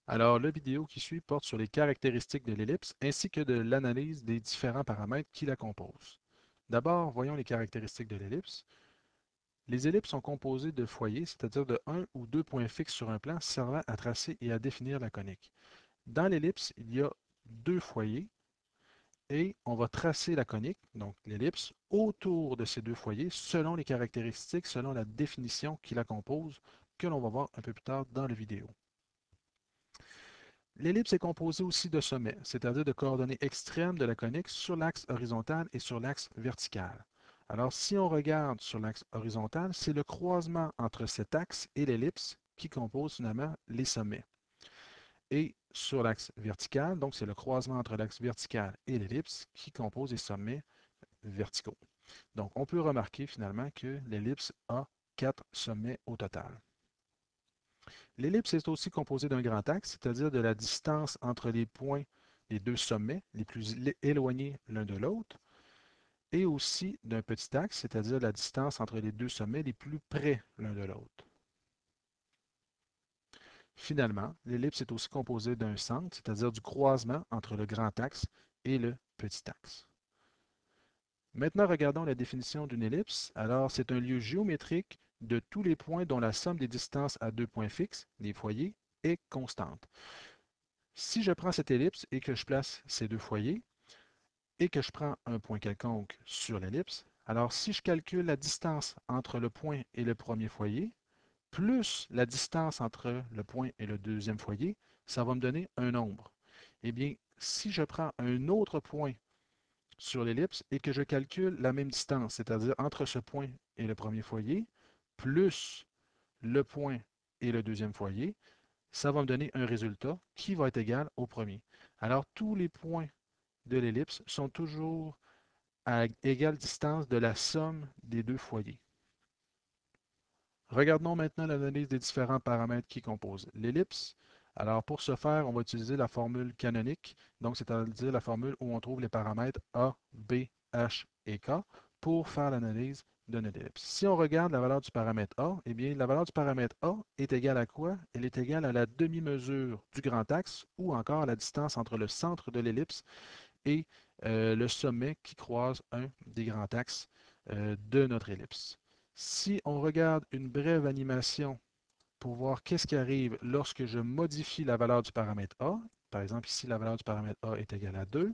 Alors, la vidéo qui suit porte sur les caractéristiques de l'ellipse ainsi que de l'analyse des différents paramètres qui la composent. D'abord, voyons les caractéristiques de l'ellipse. Les ellipses sont composées de foyers, c'est-à-dire de un ou deux points fixes sur un plan servant à tracer et à définir la conique. Dans l'ellipse, il y a deux foyers et on va tracer la conique, donc l'ellipse, autour de ces deux foyers selon les caractéristiques, selon la définition qui la compose, que l'on va voir un peu plus tard dans la vidéo. L'ellipse est composée aussi de sommets, c'est-à-dire de coordonnées extrêmes de la conique sur l'axe horizontal et sur l'axe vertical. Alors, si on regarde sur l'axe horizontal, c'est le croisement entre cet axe et l'ellipse qui compose finalement les sommets. Et sur l'axe vertical, donc c'est le croisement entre l'axe vertical et l'ellipse qui compose les sommets verticaux. Donc, on peut remarquer finalement que l'ellipse a 4 sommets au total. L'ellipse est aussi composée d'un grand axe, c'est-à-dire de la distance entre les points, les deux sommets les plus éloignés l'un de l'autre, et aussi d'un petit axe, c'est-à-dire la distance entre les deux sommets les plus près l'un de l'autre. Finalement, l'ellipse est aussi composée d'un centre, c'est-à-dire du croisement entre le grand axe et le petit axe. Maintenant, regardons la définition d'une ellipse. Alors, c'est un lieu géométrique de tous les points dont la somme des distances à deux points fixes, les foyers, est constante. Si je prends cette ellipse et que je place ces deux foyers et que je prends un point quelconque sur l'ellipse, alors si je calcule la distance entre le point et le premier foyer, plus la distance entre le point et le deuxième foyer, ça va me donner un nombre. Eh bien, si je prends un autre point sur l'ellipse et que je calcule la même distance, c'est-à-dire entre ce point et le premier foyer, plus le point et le deuxième foyer, ça va me donner un résultat qui va être égal au premier. Alors, tous les points de l'ellipse sont toujours à égale distance de la somme des deux foyers. Regardons maintenant l'analyse des différents paramètres qui composent l'ellipse. Alors, pour ce faire, on va utiliser la formule canonique, donc c'est-à-dire la formule où on trouve les paramètres A, B, H et K pour faire l'analyse de notre ellipse. Si on regarde la valeur du paramètre A, eh bien, la valeur du paramètre A est égale à quoi? Elle est égale à la demi-mesure du grand axe ou encore à la distance entre le centre de l'ellipse et le sommet qui croise un des grands axes de notre ellipse. Si on regarde une brève animation pour voir qu'est-ce qui arrive lorsque je modifie la valeur du paramètre A, par exemple ici la valeur du paramètre A est égale à 2,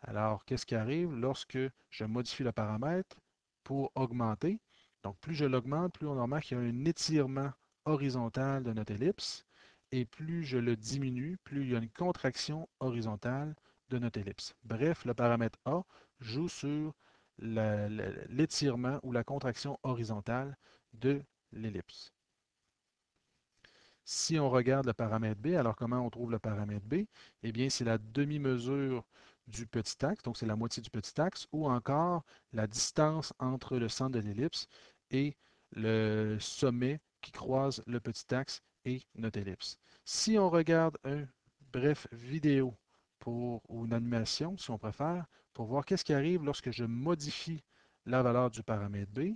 alors qu'est-ce qui arrive lorsque je modifie le paramètre pour augmenter? Donc plus je l'augmente, plus on remarque qu'il y a un étirement horizontal de notre ellipse, et plus je le diminue, plus il y a une contraction horizontale de notre ellipse. Bref, le paramètre A joue sur l'étirement ou la contraction horizontale de l'ellipse. Si on regarde le paramètre B, alors comment on trouve le paramètre B? Eh bien, c'est la demi-mesure du petit axe, donc c'est la moitié du petit axe, ou encore la distance entre le centre de l'ellipse et le sommet qui croise le petit axe et notre ellipse. Si on regarde un bref vidéo ou une animation, si on préfère, pour voir qu'est-ce qui arrive lorsque je modifie la valeur du paramètre B,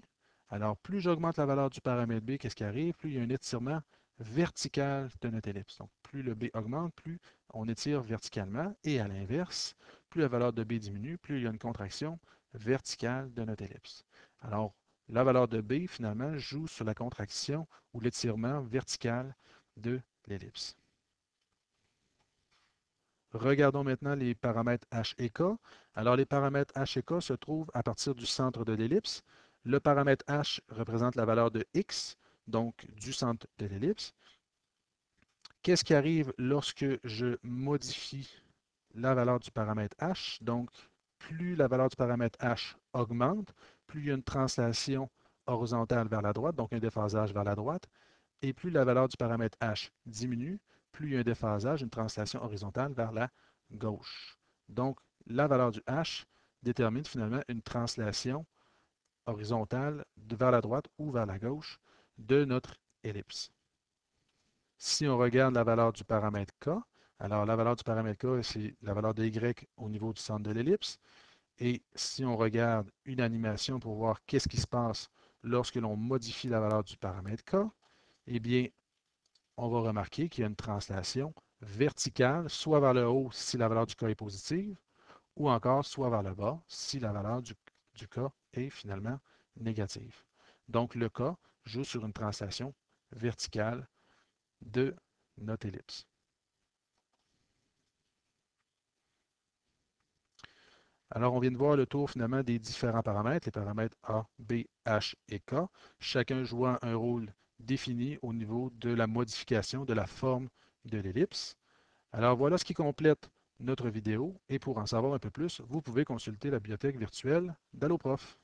alors plus j'augmente la valeur du paramètre B, qu'est-ce qui arrive? Plus il y a un étirement verticale de notre ellipse. Donc, plus le B augmente, plus on étire verticalement. Et à l'inverse, plus la valeur de B diminue, plus il y a une contraction verticale de notre ellipse. Alors, la valeur de B, finalement, joue sur la contraction ou l'étirement vertical de l'ellipse. Regardons maintenant les paramètres H et K. Alors, les paramètres H et K se trouvent à partir du centre de l'ellipse. Le paramètre H représente la valeur de X, donc du centre de l'ellipse. Qu'est-ce qui arrive lorsque je modifie la valeur du paramètre h? Donc, plus la valeur du paramètre h augmente, plus il y a une translation horizontale vers la droite, donc un déphasage vers la droite, et plus la valeur du paramètre h diminue, plus il y a un déphasage, une translation horizontale vers la gauche. Donc, la valeur du h détermine finalement une translation horizontale vers la droite ou vers la gauche de notre ellipse. Si on regarde la valeur du paramètre K, alors la valeur du paramètre K, c'est la valeur de Y au niveau du centre de l'ellipse. Et si on regarde une animation pour voir qu'est-ce qui se passe lorsque l'on modifie la valeur du paramètre K, eh bien, on va remarquer qu'il y a une translation verticale, soit vers le haut si la valeur du K est positive, ou encore soit vers le bas si la valeur du K est finalement négative. Donc, le K joue sur une translation verticale de notre ellipse. Alors, on vient de voir le tour finalement des différents paramètres, les paramètres A, B, H et K, chacun jouant un rôle défini au niveau de la modification de la forme de l'ellipse. Alors, voilà ce qui complète notre vidéo et pour en savoir un peu plus, vous pouvez consulter la bibliothèque virtuelle d'AlloProf.